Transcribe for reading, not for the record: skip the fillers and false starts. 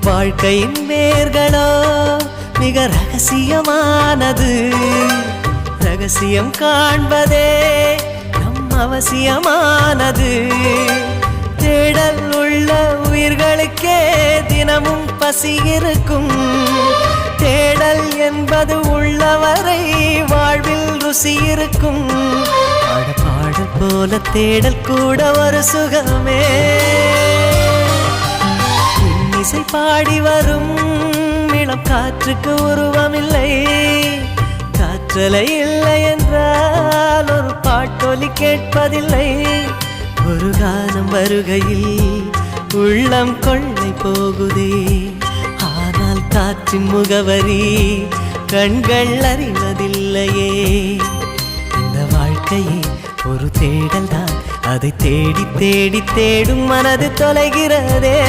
வாழ்க்கையின் வேர்களோ மிக ரகசியமானது. ரகசியம் காண்பதே நம் அவசியமானது. தேடல் உள்ள உயிர்களுக்கே தினமும் பசி இருக்கும். தேடல் என்பது உள்ளவரை வாழ்வில் ருசி இருக்கும். பாடல் போல தேடல் கூட ஒரு சுகமே. இசை பாடி வரும் இளம் காற்றுக்கு உருவமில்லை. காற்றலை இல்லை என்றால் ஒரு பாட்டொலி கேட்பதில்லை. ஒரு காலம் வருகையில் உள்ளம் கொள்ளை போகுதே. ஆனால் காற்றின் முகவரி கண்கள் அறிவதில்லையே. இந்த வாழ்க்கையே ஒரு தேடல் தான். அதை தேடி தேடி தேடும் மனது தொலைகிறதே.